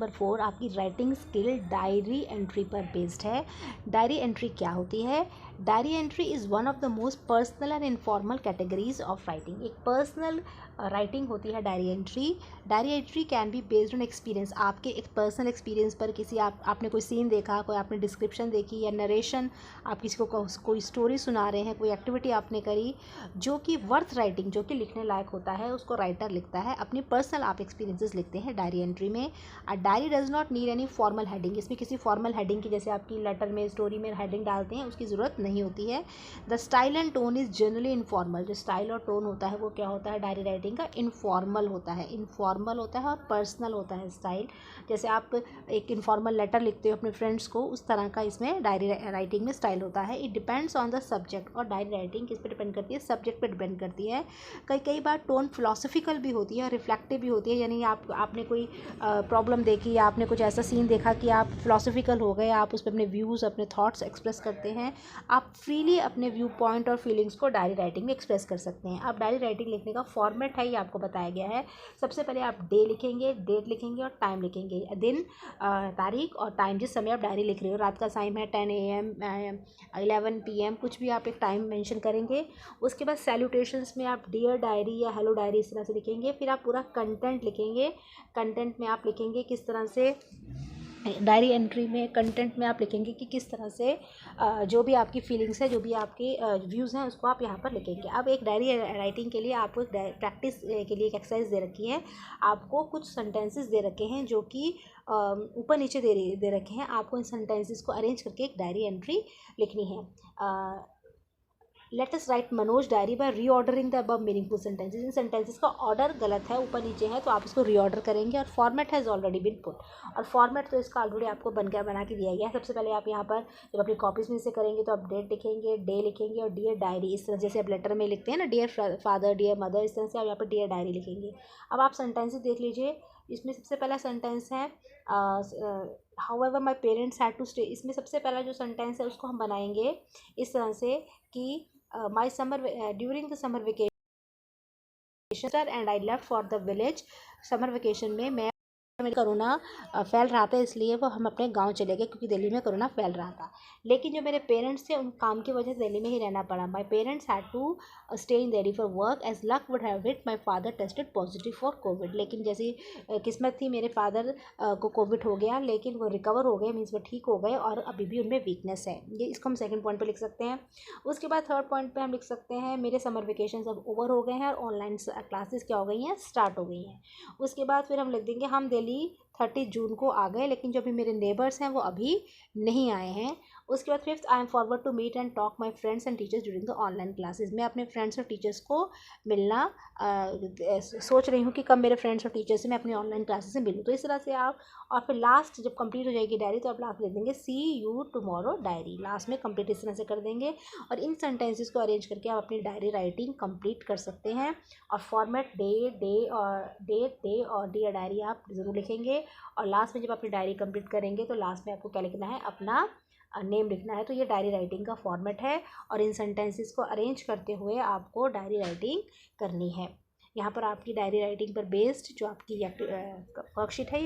Number 4 आपकी writing skill diary entry पर based है। डायरी एंट्री क्या होती है? Diary entry is one of the most personal and informal categories of writing. एक पर्सनल राइटिंग होती है diary entry. Diary entry can be based on experience, आपके एक पर्सनल एक्सपीरियंस पर। किसी आपने कोई सीन देखा, कोई आपने डिस्क्रिप्शन देखी या नरेशन, आप किसी को कोई स्टोरी सुना रहे हैं, कोई एक्टिविटी आपने करी जो कि वर्थ राइटिंग, जो कि लिखने लायक होता है, उसको राइटर लिखता है। अपनी पर्सनल आप एक्सपीरियंसेस लिखते हैं डायरी एंट्री में। Diary does not need any formal heading. इसमें किसी फॉर्मल हेडिंग की, जैसे आपकी लेटर में, स्टोरी में हेडिंग डालते हैं, उसकी ज़रूरत नहीं होती है। The style and tone is generally informal. जो स्टाइल और टोन होता है वो क्या होता है डायरी राइटिंग का? इनफॉर्मल होता है। इनफॉर्मल होता है और पर्सनल होता है स्टाइल। जैसे आप एक इनफॉर्मल लेटर लिखते हो अपने फ्रेंड्स को, उस तरह का इसमें डायरी राइटिंग में स्टाइल होता है। It depends on the subject. और डायरी राइटिंग किस पे डिपेंड करती है? सब्जेक्ट पे डिपेंड करती है। कई बार टोन फिलोसफिकल भी होती है और रिफ्लेक्टिव भी होती है। यानी आपने कोई प्रॉब्लम देखी या आपने कुछ ऐसा सीन देखा कि आप फिलोसफिकल हो गए, आप उस पर अपने व्यूज़, अपने थॉट्स एक्सप्रेस करते हैं। आप फ्रीली अपने व्यू पॉइंट और फीलिंग्स को डायरी राइटिंग में एक्सप्रेस कर सकते हैं। अब डायरी राइटिंग लिखने का फॉर्मेट है, ये आपको बताया गया है। सबसे पहले आप डे लिखेंगे, डेट लिखेंगे और टाइम लिखेंगे। दिन, तारीख और टाइम, जिस समय आप डायरी लिख रहे हो। रात का टाइम है 10 AM, 11 PM, कुछ भी आप एक टाइम मेंशन करेंगे। उसके बाद सैल्यूटेशंस में आप डियर डायरी या हेलो डायरी इस तरह से लिखेंगे। फिर आप पूरा कंटेंट लिखेंगे। कंटेंट में आप लिखेंगे किस तरह से, डायरी एंट्री में कंटेंट में आप लिखेंगे कि किस तरह से जो भी आपकी फीलिंग्स है, जो भी आपके व्यूज़ हैं, उसको आप यहाँ पर लिखेंगे। अब एक डायरी राइटिंग के लिए आपको एक प्रैक्टिस के लिए एक एक्सरसाइज दे रखी है। आपको कुछ सेंटेंसेस दे रखे हैं जो कि ऊपर नीचे दे रखे हैं। आपको इन सेंटेंसेस को अरेंज करके एक डायरी एंट्री लिखनी है। Let us write Manoj diary by reordering the above meaningful sentences. इन सेंटेंसेस का ऑर्डर गलत है, ऊपर नीचे है, तो आप इसको रीऑर्डर करेंगे। और format has already been put. और फॉर्मेट तो इसका ऑलरेडी आपको बना के दिया गया है। सबसे पहले आप यहाँ पर जब अपनी कॉपीज़ में से करेंगे तो आप डेट लिखेंगे, डे लिखेंगे और डियर डायरी। इस तरह जैसे आप लेटर में लिखते हैं ना, डियर फादर, डियर मदर, इस तरह से आप यहाँ पर डियर डायरी लिखेंगे। अब आप सेंटेंसेस देख लीजिए। इसमें सबसे पहला सेंटेंस है however my parents had to stay. इसमें सबसे पहला जो सेंटेंस है उसको हम बनाएंगे इस तरह से कि my summer during the summer vacation and I left for the village. Summer vacation में कोरोना फैल रहा था, इसलिए वो हम अपने गांव चले गए, क्योंकि दिल्ली में कोरोना फैल रहा था। लेकिन जो मेरे पेरेंट्स थे, उन काम की वजह से दिल्ली में ही रहना पड़ा। My parents had to stay in Delhi for work as luck would have it my father tested positive for COVID. लेकिन जैसी किस्मत थी, मेरे फादर को कोविड हो गया, लेकिन वो रिकवर हो गए, मीन्स वो ठीक हो गए, और अभी भी उनमें वीकनेस है। ये इसको हम सेकंड पॉइंट पे लिख सकते हैं। उसके बाद थर्ड पॉइंट पे हम लिख सकते हैं मेरे समर वेकेशन अब ओवर हो गए हैं और ऑनलाइन क्लासेस क्या हो गई हैं, स्टार्ट हो गई हैं। उसके बाद फिर हम लिख देंगे हम दिल्ली 30 जून को आ गए, लेकिन जो भी मेरे नेबर्स हैं वो अभी नहीं आए हैं। उसके बाद fifth, I am forward to meet and talk my friends and teachers during the online classes. मैं अपने फ्रेंड्स और टीचर्स को मिलना सोच रही हूँ कि कब मेरे फ्रेंड्स और टीचर्स से मैं अपनी ऑनलाइन क्लासेस से मिलूँ। तो इस तरह से आप, और फिर लास्ट जब कंप्लीट हो जाएगी डायरी तो आप लास्ट लिख देंगे सी यू टुमारो डायरी। लास्ट में कंप्लीट इस तरह से कर देंगे। और इन सेंटेंसेस को अरेंज करके आप अपनी डायरी राइटिंग कंप्लीट कर सकते हैं। और फॉर्मेट डे और डियर डायरी आप ज़रूर लिखेंगे। और लास्ट में जब अपनी डायरी कंप्लीट करेंगे तो लास्ट में आपको क्या लिखना है, अपना नेम लिखना है। तो ये डायरी राइटिंग का फॉर्मेट है। और इन सेंटेंसेस को अरेंज करते हुए आपको डायरी राइटिंग करनी है। यहाँ पर आपकी डायरी राइटिंग पर बेस्ड जो आपकी वर्कशीट है